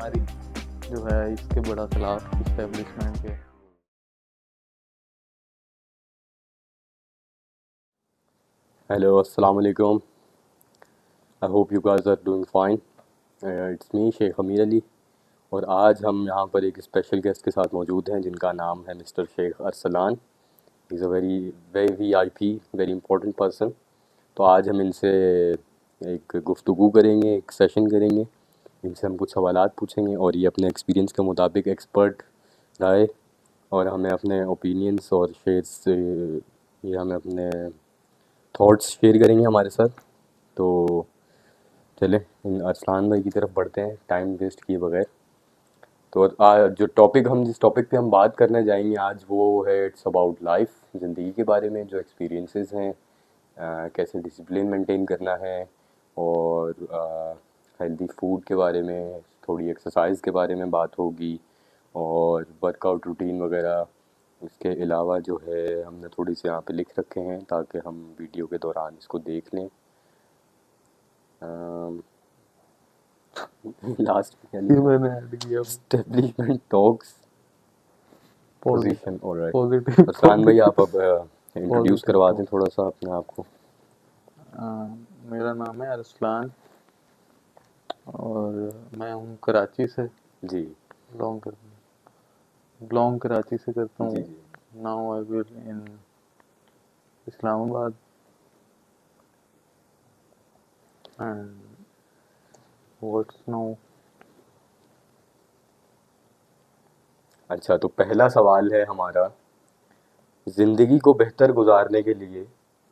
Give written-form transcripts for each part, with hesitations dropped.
हमारी जो है इसके बड़ा खिलाफ इस्टेब्लिशमेंट के। Hello, Assalamu alaikum. I hope you guys are doing fine. It's me, Sheikh अमीर अली, और आज हम यहाँ पर एक स्पेशल गेस्ट के साथ मौजूद हैं जिनका नाम है mister Shaikh Arsalan. He is a very very VIP, very important person. तो आज हम इनसे एक गुफ्तगू करेंगे, एक सेशन करेंगे. इनसे हम कुछ सवालात पूछेंगे और ये अपने एक्सपीरियंस के मुताबिक एक्सपर्ट राय और हमें अपने ओपिनियंस और शेयर्स ये हमें अपने थॉट्स शेयर करेंगे हमारे साथ. तो चले इन अरसलान भाई की तरफ बढ़ते हैं टाइम वेस्ट किए बगैर. तो जो टॉपिक हम जिस टॉपिक पे हम बात करने जाएंगे आज वो है इट्स अबाउट लाइफ, ज़िंदगी के बारे में जो एक्सपीरियंसेस हैं, कैसे डिसिप्लिन मेंटेन करना है, और हेल्दी फूड के बारे में, थोड़ी एक्सरसाइज के बारे में बात होगी, और वर्कआउट रूटीन वगैरह. इसके अलावा जो है हमने थोड़ी सी यहाँ पे लिख रखे हैं ताकि हम वीडियो के दौरान इसको देख लें. लास्ट ये मैंने ऐड किया establishment talks position. Alright, positive. Arsalan भाई आप अब इंट्रोड्यूस करवा दें थोड़ा सा अपने आप को. मेरा नाम है अरसलान और मैं हूँ कराची से. जी बिलोंग कराची से करता जी हूँ. जी. Now I will in Islamabad and what's now. अच्छा, तो पहला सवाल है हमारा, ज़िंदगी को बेहतर गुजारने के लिए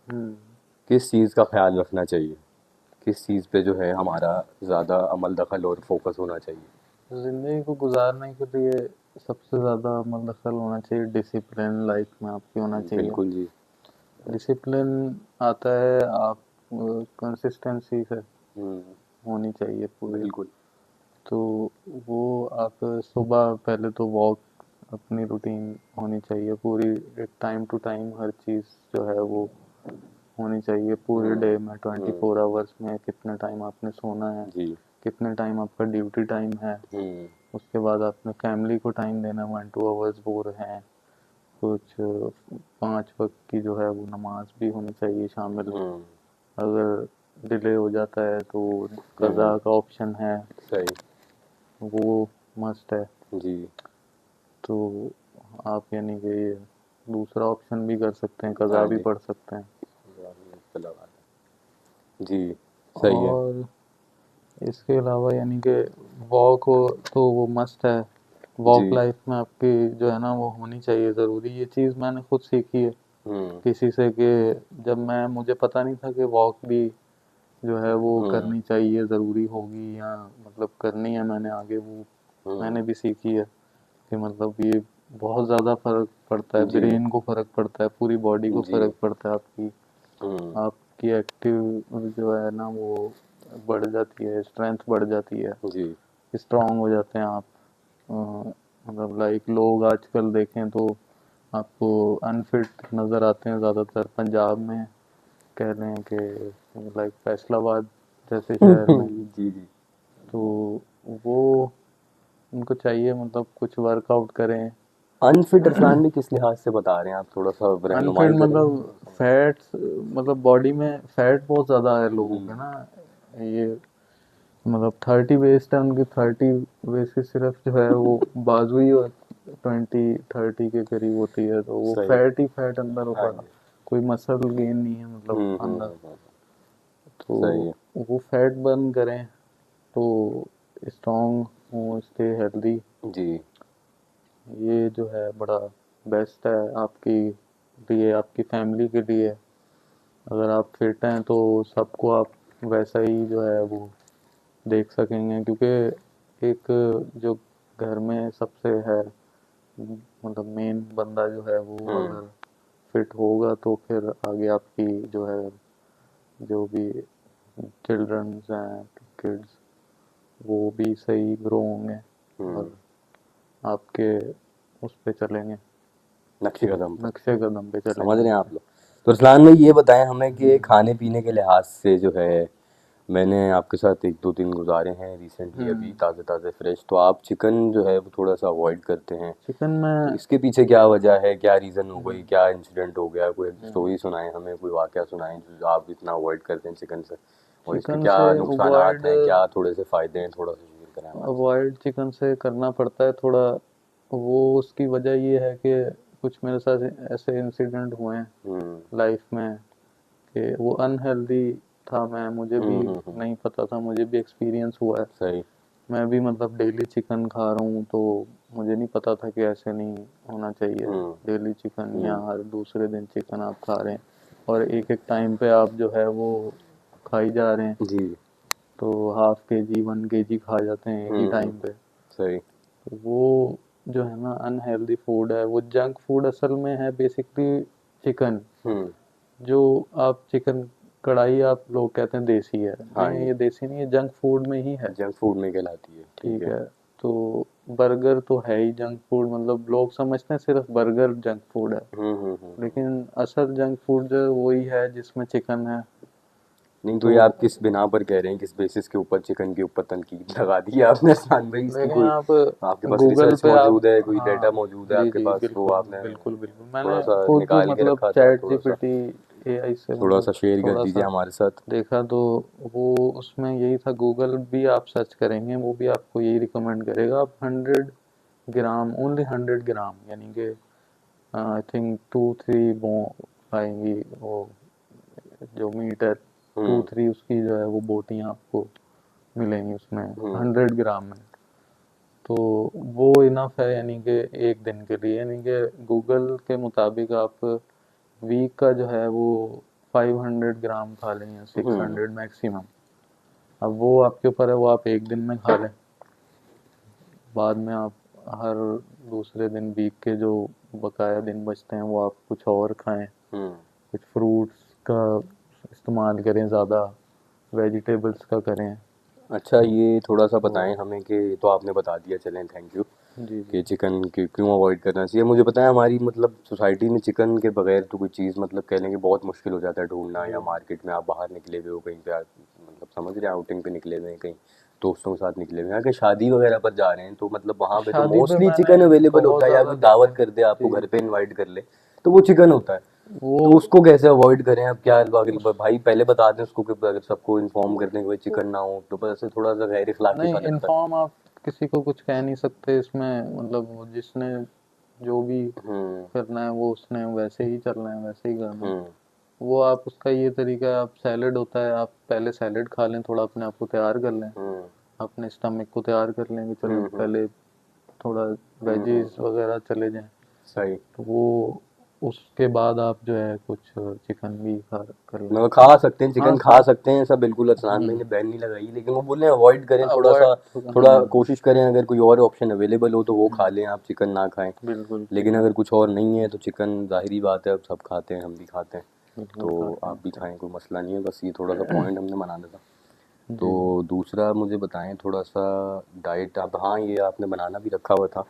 किस चीज़ का ख्याल रखना चाहिए, किस चीज़ पे जो है हमारा ज़्यादा अमल दखल और फोकस होना चाहिए. ज़िंदगी को गुजारने के लिए सबसे ज़्यादा अमल दखल होना चाहिए डिसिप्लिन लाइफ में आपकी होना चाहिए. बिल्कुल जी. डिसिप्लिन आता है आप कंसिस्टेंसी से हम्म, होनी चाहिए पूरी. बिल्कुल. तो वो आप सुबह पहले तो वॉक अपनी रूटीन होनी चाहिए पूरी, एक टाइम टू टाइम हर चीज़ जो है वो होनी चाहिए पूरे डे में. 24 आवर्स में कितने टाइम आपने सोना है, जी. कितने टाइम आपका ड्यूटी टाइम है. उसके बाद आपने फैमिली को टाइम देना, 1-2 आवर्स बोर हैं. कुछ 5 वक्त की जो है वो नमाज भी होनी चाहिए शामिल. अगर डिले हो जाता है तो कज़ा का ऑप्शन है, सही. वो मस्ट है. जी तो आप यानी कि दूसरा ऑप्शन भी कर सकते हैं, कज़ा हाँ भी जी. पढ़ सकते हैं. जी सही है. और इसके अलावा यानी कि वॉक हो तो वो मस्ट है. वॉक जी. लाइफ में आपकी जो है ना वो होनी चाहिए ज़रूरी. ये चीज़ मैंने खुद सीखी है किसी से कि जब मुझे पता नहीं था कि वॉक भी जो है वो करनी चाहिए, ज़रूरी होगी या मतलब करनी है. मैंने आगे वो मैंने भी सीखी है कि मतलब ये बहुत ज़्यादा फ़र्क पड़ता है, जी. ब्रेन को फ़र्क पड़ता है, पूरी बॉडी को जी. फ़र्क पड़ता है. आपकी आपकी एक्टिव जो है ना वो बढ़ जाती है, स्ट्रेंथ बढ़ जाती है, जी. स्ट्रांग हो जाते हैं आप. मतलब लाइक लोग आजकल देखें तो आपको अनफिट नज़र आते हैं ज़्यादातर पंजाब में, कह रहे हैं कि लाइक फैसलाबाद जैसे शहर में. जी जी. तो वो उनको चाहिए मतलब कुछ वर्कआउट करें. अनफिट अरसलान भी किस लिहाज से बता रहे हैं आप, थोड़ा सा अनफिट रहनुमाई करें. मतलब फैट्स, मतलब बॉडी में फैट बहुत ज़्यादा है लोगों के ना. ये मतलब 30 वेस्ट है उनकी, 30 वेस्ट की सिर्फ जो है वो बाजू ही 20-30 के करीब होती है. तो वो सही. फैट ही फैट अंदर हाँ होगा, जी. कोई मसल गेन नहीं है मतलब अंदर. तो सही है. वो फैट बर्न करें तो स्ट्रॉन्ग हो, स्टे हेल्दी. जी. ये जो है बड़ा बेस्ट है आपकी लिए, आपकी फैमिली के लिए. अगर आप फिट हैं तो सबको आप वैसा ही जो है वो देख सकेंगे, क्योंकि एक जो घर में सबसे है मतलब मेन बंदा जो है वो अगर फिट होगा तो फिर आगे आपकी जो है जो भी चिल्ड्रंस हैं, किड्स, वो भी सही ग्रो होंगे और आपके उस पे चलेंगे, नक्शे कदम पर. नक्शे कदम पे समझ चलेंगे. रहे हैं आप लोग. तो अरसलान भाई ये बताएं हमें कि खाने पीने के लिहाज से जो है मैंने आपके साथ 1-2 दिन गुजारे हैं रिसेंटली, अभी ताज़े ताज़े फ्रेश। तो आप चिकन जो है वो थोड़ा सा अवॉइड करते हैं, चिकन तो में इसके पीछे क्या वजह है, क्या रीज़न हो गई, क्या इंसिडेंट हो गया, कोई स्टोरी सुनाएं हमें, कोई वाकया सुनाएं जो आप इतना अवॉइड करते हैं चिकन से, और इसके चिकन क्या से नुकसानात अवॉइड हैं, क्या थोड़े से फ़ायदे हैं, थोड़ा सा शेयर करें हमारे साथ। अवॉइड चिकन से करना पड़ता है थोड़ा। वो उसकी वजह ये है कि कुछ मेरे साथ ऐसे इंसिडेंट हुए हैं हम्म लाइफ में कि वो अनहेल्दी था। मैं मुझे भी हम्म। नहीं पता था, मुझे भी एक्सपीरियंस हुआ है। सही। मैं भी मतलब डेली चिकन खा रहा हूँ, तो मुझे नहीं पता था कि ऐसे नहीं होना चाहिए। हम्म डेली चिकन या हम्म। हर दूसरे दिन चिकन आप खा रहे हैं, और एक एक टाइम पे आप जो है वो खाई जा रहे हैं, जी। तो हाफ के जी 1 kg खा जाते हैं एक ही टाइम पे। सही। तो वो जो है ना अनहेल्दी फूड है, वो जंक फूड असल में है बेसिकली चिकन। हम्म। जो आप चिकन कढ़ाई आप लोग कहते हैं देसी है, हाँ नहीं जी। ये देसी नहीं है, जंक फूड में ही है। जंक फूड में कहलाती है, ठीक ठीक है। है। तो बर्गर तो है ही जंक फूड, मतलब लोग समझते हैं सिर्फ बर्गर जंक फूड है, हम्म। लेकिन असल जंक फूड जो वही है जिसमें चिकन है। नहीं तो तो ये आप किस बिना पर कह रहे हैं, किस बेसिस के ऊपर चिकन के ऊपर तनकीद लगा दी है आपने आसान भाई, इसकी देखें कोई आप आपके पास गूगल रिसर्च पे आप, मौजूद है, कोई डाटा हाँ मौजूद है जी आपके जी पास, वो बिल्कुल आपने बिल्कुल बिल्कुल, थोड़ा मैंने सा खुद निकाल के मतलब रखा था, चैट थोड़ा सा जीपीटी एआई से थोड़ा मतलब सा शेयर कर थोड़ा दीजिए सा हमारे साथ। देखा, तो वो उसमें यही था। गूगल भी आप सर्च करेंगे वो भी आपको यही रिकमेंड करेगा, आप 100 ग्राम, ओनली 100 ग्राम, यानी कि आई थिंक 2-3 बो आएंगी वो, जो मीटर टू हम्म थ्री उसकी जो है वो बोटियाँ आपको मिलेंगी उसमें हम्म 100 ग्राम में। तो वो इनफ है, यानी कि एक दिन के लिए, यानी कि गूगल के मुताबिक आप वीक का जो है वो 500 ग्राम खा लें या सिक्स हम्म। Hundred maximum. अब वो आपके ऊपर है, वो आप एक दिन में खा लें, बाद में आप हर दूसरे दिन वीक के जो बकाया दिन बचते हैं वो आप कुछ और खाएं, हम्म। कुछ फ्रूट्स का इस्तेमाल करें ज़्यादा, वेजिटेबल्स का करें। अच्छा, ये थोड़ा सा तो बताएं हमें कि ये तो आपने बता दिया, चलें, थैंक यू, जी जी। कि चिकन क्यों अवॉइड करना चाहिए। मुझे बताएं, हमारी मतलब सोसाइटी में चिकन के बगैर तो कोई चीज़ मतलब कह लेंगे बहुत मुश्किल हो जाता है ढूंढना, जी या मार्केट में आप बाहर निकले हुए हो कहीं पे, आप मतलब समझ रहे हैं, आउटिंग पे निकले हुए हैं, कहीं दोस्तों के साथ निकले हुए हैं, या कहीं शादी वगैरह पर जा रहे हैं, तो मतलब वहाँ पे तो शादी पे मोस्टली मैंने चिकन अवेलेबल बहुत होता है, या ज़्यादा कोई देखा दावत है। कर दे आपको, जी, घर पे इनवाइट कर ले, तो वो चिकन होता है। वो तो उसको कैसे अवॉइड करें? अब क्या अगर उस भाई पहले बता दें उसको कि अगर सबको इन्फॉर्म कर दें कि भाई चिकन ना हो, तो बस ऐसे थोड़ा सा गैर इखलाकी सा नहीं, लगता है। इन्फॉर्म आप किसी को कुछ कह नहीं सकते इसमें, मतलब वो जिसने जो भी हम्म करना है वो उसने वैसे ही चलना है, वैसे ही करना है। हम्म वो आप उसका ये तरीका है, आप सैलेड होता है, आप पहले सैलेड खा लें, थोड़ा अपने आप को तैयार कर लें, हम्म अपने स्टमक को तैयार कर लें कि चलो हम्म। पहले थोड़ा वेजीज हम्म। वगैरह चले जाएं। सही। तो वो उसके बाद आप जो है कुछ चिकन भी खा कर लें। मतलब खा सकते हैं, हाँ चिकन खा सब। सकते हैं, ऐसा बिल्कुल अरसलान भाई ने बैन नहीं लगाई, लेकिन वो बोले अवॉइड करें थोड़ा अवॉइड। सा, थोड़ा कोशिश करें, अगर कोई और ऑप्शन अवेलेबल हो तो वो खा लें, आप चिकन ना खाएं। बिल्कुल लेकिन चिकन अगर कुछ और नहीं है तो चिकन जाहिरी बात है, अब सब खाते हैं, हम भी खाते हैं, बिल्कुल तो खाते हैं आप भी उसको। खाएं, कोई मसला नहीं है, बस ये थोड़ा सा पॉइंट हमने बनाना था। जी जी। तो दूसरा मुझे बताएं थोड़ा सा डाइट, आप, हाँ ये आपने बनाना भी रखा हुआ था,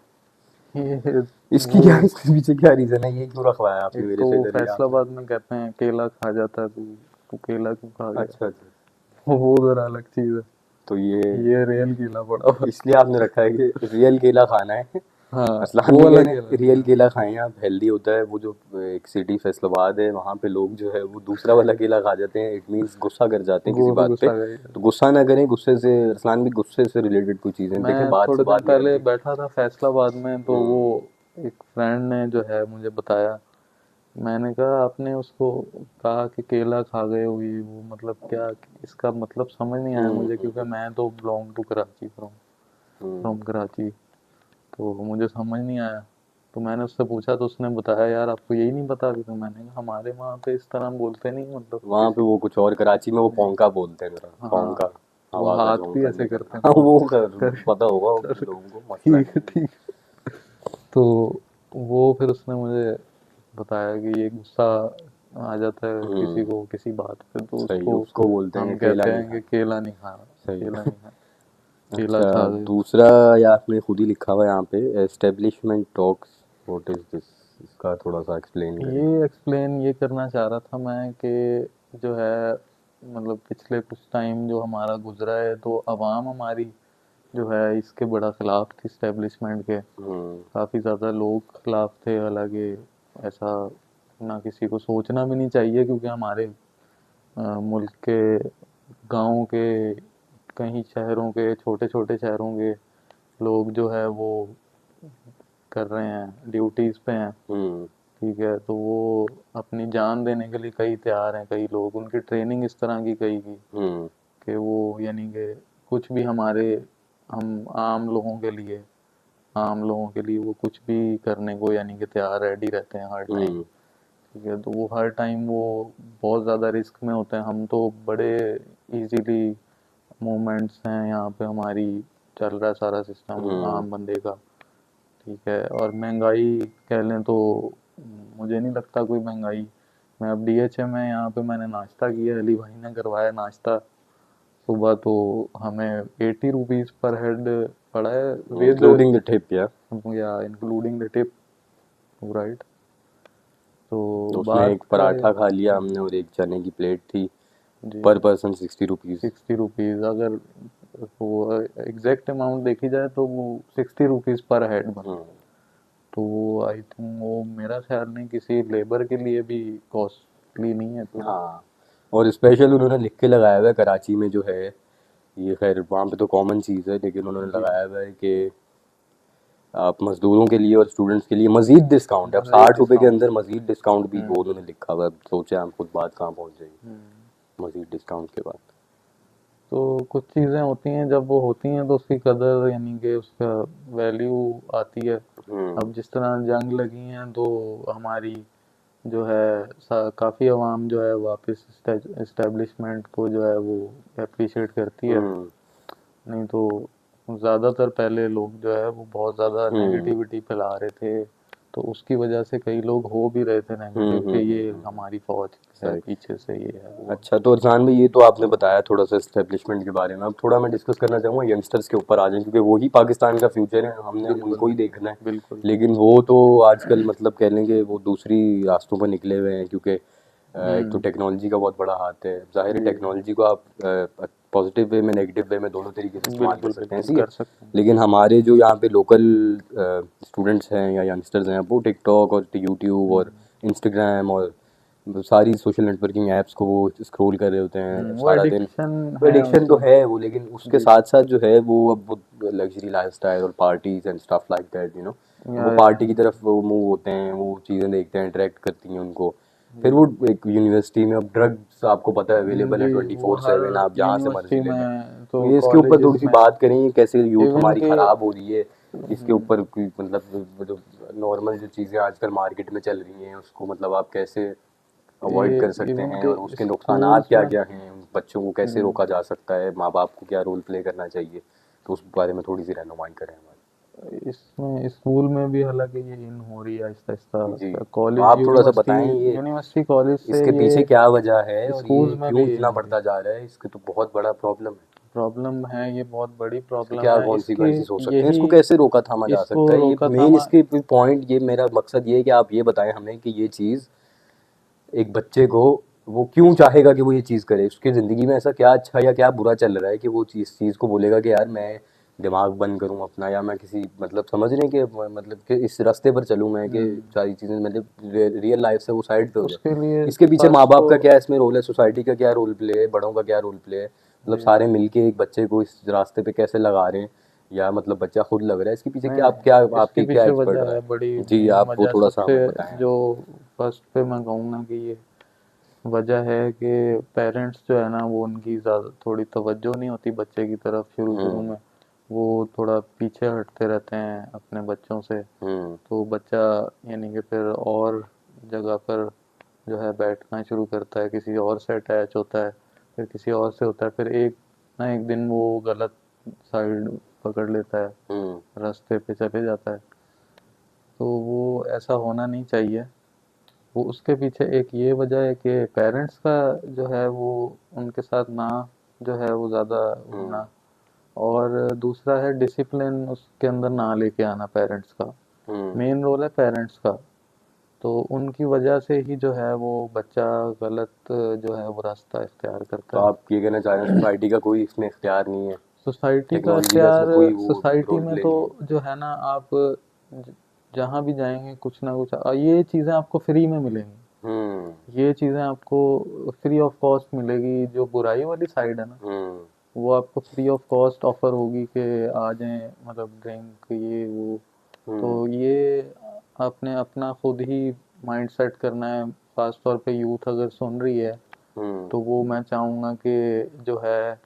ये इसकी वो क्या, इसके पीछे क्या रीज़न है, ये क्यों रखवाया आपने एक मेरे तो से वो इधर ये आपने? फैसलाबाद में कहते हैं केला खा जाता है, तू केला क्यों खा गया। अच्छा अच्छा। वो जरा अलग चीज है, तो ये ये रियल केला पड़ा हुआ इसलिए आपने रखा है कि रियल केला खाना है। है। हाँ, असलान वो भी कह अलग रहे केला हैं नहीं रियल है। केला खाएं आप, हेल्दी होता है। वो जो एक सिटी फैसलाबाद है, वहाँ पे लोग जो है वो दूसरा वाला केला खा जाते हैं, इट मीन्स गुस्सा कर जाते हैं किसी गोर बात पे। गुस्सा गई। तो गुस्सा ना करें, गुस्से से, असलान भी गुस्से से रिलेटेड कोई चीज़ें देखें, मैं बात से थोड़े दिन बात निकल पहले गई। बैठा था फैसलाबाद में, तो वो हम्म एक फ्रेंड ने जो है मुझे बताया। मैंने कहा आपने उसको कहा कि केला खा गए हो, ये वो मतलब क्या, इसका मतलब समझ नहीं आया मुझे, क्योंकि हम्म। मैं तो belong to Karachi, from hmm. From Karachi. तो मुझे समझ नहीं आया। तो मैंने उससे पूछा, तो उसने बताया यार आपको यही नहीं पता अभी। तो मैंने कहा हमारे वहाँ पे इस तरह बोलते नहीं, मतलब वहाँ पे किसी वो कुछ और, कराची में वो नहीं। पौंका बोलते हैं, मेरा हाँ, पौंका, तो वो हवा का हाथ भी झोंका ऐसे निकलना। करते हैं हाँ थोड़ा वो कर, पता होगा चल लोगों को, मसला ठीक है नहीं है। ठीक। तो वो फिर उसने मुझे बताया कि ये गुस्सा आ जाता है किसी हम्म। को किसी बात पे, तो सही, उसको उसको बोलते हैं हम कि केला कहते नहीं हैं कि खाना। केला नहीं खाना, सही। केला नहीं खाना, केला अच्छा, खा गए हो। दूसरा, या आपने खुद ही लिखा हुआ है यहाँ पे, establishment talks, what is this, इसका थोड़ा सा एक्सप्लेन करें। ये एक्सप्लेन ये करना चाह रहा था मैं कि जो है मतलब पिछले कुछ टाइम जो हमारा गुजरा है, तो आवाम हमारी जो है इसके बड़ा खिलाफ थी इस्टेब्लिशमेंट के। हम्म काफ़ी ज़्यादा लोग खिलाफ थे, हालांकि ऐसा ना किसी को सोचना भी नहीं चाहिए, क्योंकि हमारे मुल्क के गाँव के, कहीं शहरों के, छोटे छोटे शहरों के लोग जो है वो कर रहे हैं, ड्यूटीज़ पे हैं। हम्म ठीक है, तो वो अपनी जान देने के लिए कई तैयार हैं, कई लोग, उनकी ट्रेनिंग इस तरह की कई की हम्म कि वो यानी कि कुछ भी हमारे, हम आम लोगों के लिए वो कुछ भी करने को यानी कि तैयार रेडी रहते हैं हर टाइम। हम्म ठीक है, तो वो हर टाइम वो बहुत ज़्यादा रिस्क में होते हैं। हम तो बड़े इजीली मूवमेंट्स हैं यहाँ पे, हमारी चल रहा है सारा सिस्टम हम्म आम बंदे का। ठीक है, और महंगाई कह लें तो मुझे नहीं लगता कोई महंगाई। मैं अब DHM है यहाँ पे, मैंने नाश्ता किया, अली भाई ने करवाया नाश्ता सुबह, तो हमें 80 रुपीज़ पर हेड पड़ा है विद, इंक्लूडिंग द टिप या या इंक्लूडिंग द टिप, राइट। तो तो उसमें बात एक है, पराठा खा लिया हमने और एक चने की प्लेट थी, जी, पर पर्सन 60 रुपीज़। 60 रुपीज़, अगर वो एग्जैक्ट अमाउंट देखी जाए तो वो 60 रुपीज़ पर हेड बनता है। तो वो आई थिंक वो मेरा ख्याल नहीं किसी लेबर के लिए भी कॉस्टली नहीं है इतना। हाँ, और स्पेशल उन्होंने लिख के लगाया हुआ है कराची में जो है, ये खैर वहाँ पे तो कॉमन चीज़ है, लेकिन उन्होंने जी, लगाया हुआ है कि आप मजदूरों के लिए और स्टूडेंट्स के लिए मजीद डिस्काउंट है। अब मज़ीद 60 रुपए के डिस्काउंट। अंदर मजीद डिस्काउंट भी वो हम्म उन्होंने लिखा हुआ है। अब सोचे हम खुद बात कहाँ पहुँच जाएगी हम्म। मजीद डिस्काउंट के बाद। तो कुछ चीज़ें होती हैं, जब वो होती हैं तो उसकी कदर यानी कि उसका वैल्यू आती है। हम्म अब जिस तरह जंग लगी हैं तो हमारी जो है काफ़ी आवाम जो है वापस इस्टेब्लिशमेंट को जो है वो अप्रिशिएट करती है। हम्म नहीं तो ज़्यादातर पहले लोग जो है वो बहुत ज़्यादा हम्म नेगेटिविटी फैला रहे थे, तो उसकी वजह से कई लोग हो भी रहे थे नेगेटिव कि ये हम्म। हमारी फौज है सही। पीछे से, ये है वो है। अच्छा, तो अरसान भाई ये तो आपने बताया थोड़ा सा एस्टेब्लिशमेंट के बारे में। अब थोड़ा मैं डिस्कस करना चाहूँगा यंगस्टर्स के ऊपर आ जाए, क्योंकि वही पाकिस्तान का फ्यूचर है, हमने बिल्कुल उनको ही देखना है। बिल्कुल। लेकिन वो तो आजकल मतलब कह लेंगे वो दूसरी रास्तों पर निकले हुए हैं, क्योंकि एक तो हम्म। टेक्नोलॉजी का बहुत बड़ा हाथ है। जाहिर है जी, टेक्नोलॉजी को आप पॉजिटिव वे में नेगेटिव वे में दोनों तरीके से इस्तेमाल कर बिल्कुल सकते हैं, बिल्कुल ऐसी है। कर सकते हैं। लेकिन हमारे जो यहाँ पे लोकल स्टूडेंट्स हैं या यंगस्टर्स हैं, वो टिकटॉक और यूट्यूब और इंस्टाग्राम और सारी सोशल नेटवर्किंग ऐप्स को वो स्क्रॉल कर रहे होते हैं वो सारा दिन। एडिक्शन तो है एडिक्शन तो उनकी। है वो, लेकिन उसके जी, साथ साथ जो है वो अब वो लग्जरी लाइफस्टाइल और parties and stuff like that, वो या पार्टी की तरफ वो मूव होते हैं, वो चीज़ें देखते हैं, अट्रैक्ट करती हैं उनको। फिर जी वो एक यूनिवर्सिटी में अब ड्रग्स आपको पता है अवेलेबल है जी, ट्वेंटी वो फोर हर सेवन आप जहाँ से यूनिवर्सिटी मर्जी ले लें। में तो तो ये इसके ऊपर कॉलेजेस थोड़ी सी में, बात करें, ये कैसे यूथ इवन हमारी के ख़राब हो रही है, इसके ऊपर कोई मतलब जो नॉर्मल जो चीज़ें आजकल मार्केट में चल रही हैं उसको मतलब आप कैसे अवॉइड ये कर सकते इवन हैं, के और उसके नुकसानात स्कूल्स क्या में, क्या हैं, बच्चों को कैसे रोका जा सकता है, माँ बाप को क्या रोल प्ले करना चाहिए, तो उस बारे में थोड़ी सी रहनुमाई करें हमारी। इसमें स्कूल में भी हालांकि ये इन हो रही है आहिस्ता जी, आहिस्ता, तो कॉलेज आप थोड़ा सा यूनिवर्सिटी, बताएं ये यूनिवर्सिटी कॉलेज से इसके पीछे ये क्या वजह है और स्कूल्स ये में क्यों भी इन इतना हो रही बढ़ता है। जा रहा है, इसके तो बहुत बड़ा प्रॉब्लम है। प्रॉब्लम है, ये बहुत बड़ी इसके प्रॉब्लम क्या है इसकी। कॉन्सिक्वेंसेस हो सकते हैं, यही इसको कैसे रोका थामा जा इसको सकता है, ये रोका मेन थामा, इसके पॉइंट, ये मेरा मकसद ये है कि आप ये बताएं हमें कि ये चीज़ एक बच्चे को वो क्यों चाहेगा कि वो ये चीज़ करे, उसकी ज़िंदगी में ऐसा क्या अच्छा या क्या बुरा चल रहा है कि वो चीज़ को बोलेगा कि यार मैं दिमाग बंद करूं अपना, या मैं किसी मतलब समझ रहे हैं कि मतलब कि इस रास्ते पर चलूं मैं कि सारी चीज़ें मतलब रियल लाइफ से वो साइड पे हो जाए। उसके लिए इसके पीछे माँ फर्स्ट बाप तो, का क्या इसमें रोल है, सोसाइटी का क्या रोल प्ले है, बड़ों का क्या रोल प्ले है, मतलब जी, सारे मिलके एक बच्चे को इस रास्ते पे कैसे लगा रहे हैं, या मतलब बच्चा खुद लग रहा है, इसके पीछे नहीं क्या आप क्या नहीं, इसके आपकी क्या पीछे एज पड़ वजह रहा है, बड़ी है। जी, मेन आप वो वजह थोड़ा सा सबसे हमें बताएं। जो फर्स्ट पे मैं कहूँगा कि ये वजह है कि पेरेंट्स जो है ना वो उनकी ज़्यादा थोड़ी तवज्जो नहीं होती बच्चे की तरफ शुरू शुरू हम्म में। वो थोड़ा पीछे हटते रहते हैं अपने बच्चों से, हम्म तो बच्चा यानी कि फिर और जगह पर जो है बैठना शुरू करता है, किसी और से अटैच होता है, फिर किसी और से होता है, फिर एक ना एक दिन वो गलत साइड पकड़ लेता है, हम्म रास्ते पे चले जाता है। तो वो ऐसा होना नहीं चाहिए। वो उसके पीछे एक ये वजह है कि पेरेंट्स का जो है वो उनके साथ ना जो है वो ज़्यादा हम्म होना, और दूसरा है डिसिप्लिन उसके अंदर ना लेके आना पेरेंट्स का। हम्म मेन रोल है पेरेंट्स का। तो उनकी वजह से ही जो है वो बच्चा गलत जो है वो रास्ता इख्तियार तो करता है। आप ये कहना चाह रहे हैं सोसाइटी का कोई इसमें इख्तियार नहीं है, सोसाइटी का टेक्नोलॉजी का इसमें इख्तियार, कोई वो सोसाइटी रोल में प्ले तो नहीं है? जो है ना आप जहाँ भी जाएंगे कुछ ना कुछ ये चीज़ें आपको फ्री में मिलेंगी। हम्म। ये चीज़ें आपको फ्री ऑफ कॉस्ट मिलेगी। जो बुराई वाली साइड है ना, हम्म। वो आपको फ्री ऑफ कॉस्ट ऑफर होगी कि आ जाएं, मतलब ड्रिंक ये वो। तो हम्म। ये आपने अपना खुद ही माइंड सेट करना है। खास तौर पे यूथ अगर सुन रही है हम्म। तो वो मैं चाहूँगा कि जो है,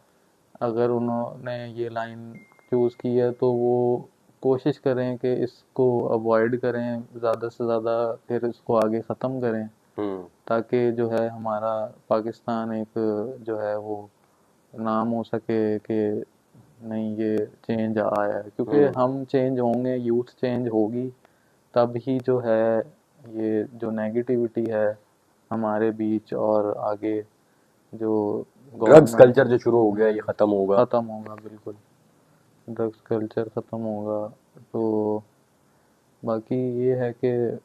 अगर उन्होंने ये लाइन चूज़ की है तो वो कोशिश करें कि इसको अवॉइड करें ज़्यादा से ज़्यादा, फिर इसको आगे ख़त्म करें, हम्म। ताकि जो है हमारा पाकिस्तान एक जो है वो नाम हो सके कि नहीं ये चेंज आया है। क्योंकि हम्म। हम चेंज होंगे, यूथ चेंज होगी, तब ही जो है ये जो नेगेटिविटी है हमारे बीच और आगे जो ड्रग्स गवर्नमेंट कल्चर जो शुरू हो गया ये ख़त्म होगा। ख़त्म होगा। बिल्कुल ड्रग्स कल्चर ख़त्म होगा। तो बाकी ये है कि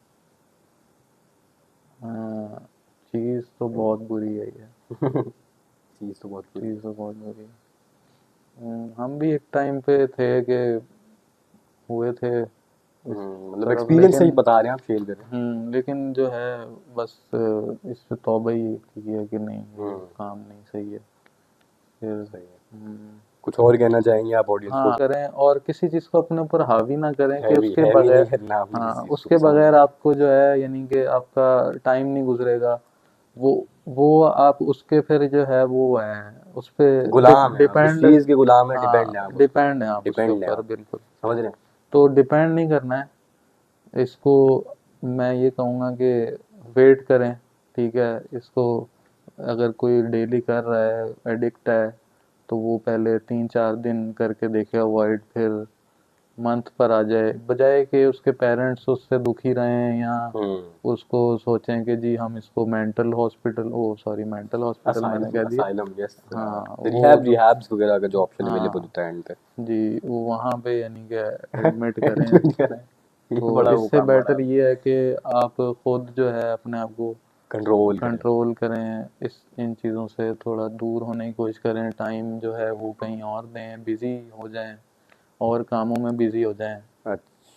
चीज़ तो बहुत बुरी है ये। चीज़ तो बहुत बुरी चीज़ तो बहुत बुरी है। हम भी एक टाइम पे थे कि हुए थे है। इस मतलब तरफ, एक्सपीरियंस से ही लेकिन बता रहे हैं आप, शेयर कर रहे हैं। लेकिन जो है बस इस पे तौबा ही की है कि नहीं ये हम्म। काम नहीं सही है। फिर सही है। हम्म, कुछ और कहना चाहेंगे आप ऑडियंस को? हाँ करें, और किसी चीज़ को अपने ऊपर हावी ना करें कि हैवी उसके हैवी नहीं बगैर, करना आपने हाँ किसी चीज़ को, उसके समझ बगैर गया। आपको जो है यानी कि आपका टाइम नहीं गुजरेगा। वो वो आप उसके फिर जो है वो है उस पे गुलाम है आप, उस डिपेंड, चीज़ के गुलाम है, डिपेंड है हाँ आप उस पर। डिपेंड है आप उसके डिपेंड है ऊपर, आप, बिल्कुल। समझ रहे हैं? तो डिपेंड नहीं करना है इसको। मैं ये कहूँगा कि वेट करें, ठीक है। इसको अगर कोई डेली कर रहा है, एडिक्ट है, तो वो पहले 3-4 दिन करके देखे अवॉइड, फिर मंथ पर आ जाए, बजाय कि उसके पेरेंट्स उससे दुखी रहें या हम्म। उसको सोचें कि जी हम इसको मेंटल हॉस्पिटल, ओ सॉरी मेंटल हॉस्पिटल मैंने असाइलम कह दिया। Asylum yes. हाँ वो रिहैब जो, रिहैब्स वगैरह का जो ऑप्शन अवेलेबल हाँ होता है एंड पे। जी वो वहाँ पे यानी कि एडमिट करें। एडमिट करें, ये तो बड़ा वो इससे काम बड़ा बेटर ये है कि आप खुद जो है अपने आप को कंट्रोल करें। कंट्रोल करें, इस इन चीज़ों से थोड़ा दूर होने की कोशिश करें, टाइम जो है वो कहीं और दें, बिज़ी हो जाएं और कामों में बिज़ी हो जाएं।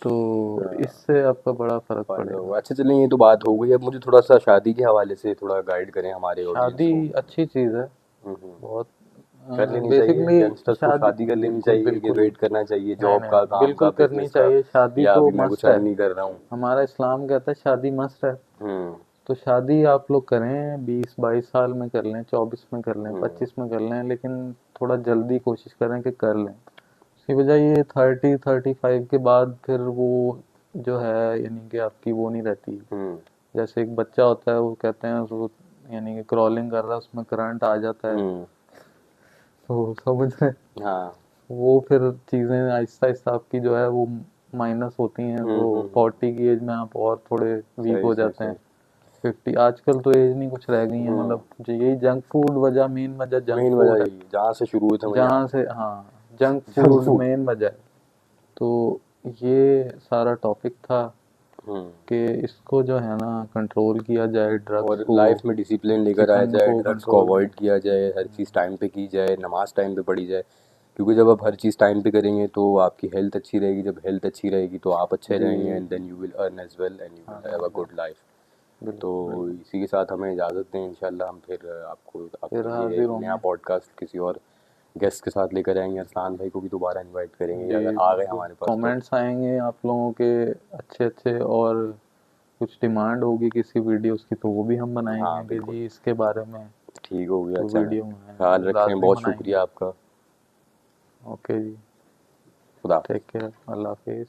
तो अच्छा, इससे आपका बड़ा फ़र्क फायदा पड़ेगा। होगा। अच्छा चलिए, ये तो बात हो गई, अब मुझे थोड़ा सा शादी के हवाले से थोड़ा गाइड करें हमारे ऑडियंस शादी को। अच्छी चीज़ है, हम्म। बहुत। कर लेनी चाहिए, बेसिकली यंगस्टर्स को शादी, शादी कर लेनी बिल्कुल चाहिए कि बिल्कुल, वेट करना चाहिए नहीं जॉब नहीं का, नहीं, काम का, बिल्कुल करनी बिजनेस का, चाहिए। शादी या तो अभी मैं कुछ मस्ट है। अर्न नहीं कर रहा हूँ? हमारा इस्लाम कहता है शादी मस्ट है। हम्म। तो शादी आप लोग करें 20-22 साल में कर लें, 24 में कर लें, हम्म। 25 में कर लें, लेकिन थोड़ा जल्दी कोशिश करें कि कर लें। उसकी वजह ये 30-35 के बाद फिर वो जो है यानी कि आपकी वो नहीं रहती। हम्म। जैसे एक बच्चा होता है, वो कहते हैं उसको यानी कि क्रॉलिंग कर रहा है, उसमें करंट आ जाता है, हम्म। तो समझ रहे हैं? हाँ। वो फिर चीज़ें आहिस्ता आहिस्ता आपकी जो है वो माइनस होती हैं। तो हम्म। 40 की एज में आप और थोड़े वीक सही हो सही जाते हैं। सही। 50 आजकल तो एज नहीं कुछ रह गई है, हम्म। मतलब जो यही जंक फूड वजह, मेन वजह जंक मेन वजह फूड है। यही है, जहाँ से शुरू हुए थे वहीं जहाँ आए से, हैं। हाँ junk junk food food. Main वजह है। तो ये सारा टॉपिक था हम्म। कि इसको जो है ना कंट्रोल किया जाए, ड्रग्स और को, लाइफ में डिसिप्लिन लेकर आया चिकन जाए, को ड्रग्स को कंट्रोल किया। अवॉइड किया जाए, हर चीज़ टाइम पे की जाए, नमाज टाइम पे पढ़ी जाए। क्योंकि जब आप हर चीज़ टाइम पे करेंगे तो आपकी हेल्थ अच्छी रहेगी, जब हेल्थ अच्छी रहेगी तो आप अच्छे जी रहेंगे, जी and then you will earn as well and you हाँ will have a good life. तो बिल्कुल बिल्कुल। इसी के साथ हमें इजाज़त दें, इंशाल्लाह हम फिर आपको फिर अपनी ये हाजिर नया होंगे। पॉडकास्ट किसी और गेस्ट के साथ लेकर आएंगे। अरसान भाई को भी दोबारा इनवाइट करेंगे, जी अगर आ गए बिल्कुल, हमारे पास तो। कमेंट्स आएंगे आप लोगों के अच्छे अच्छे, और कुछ डिमांड होगी किसी वीडियोस की तो वो भी हम हाँ बनाएंगे कि बिल्कुल। जी इसके बारे में ठीक हो गया, तो चलें। वीडियो ख्याल में रखें, लाजमी बहुत बनाएंगे। शुक्रिया आपका। ओके जी, खुदा टेक हाफिज़। केयर, अल्लाह हाफिज़।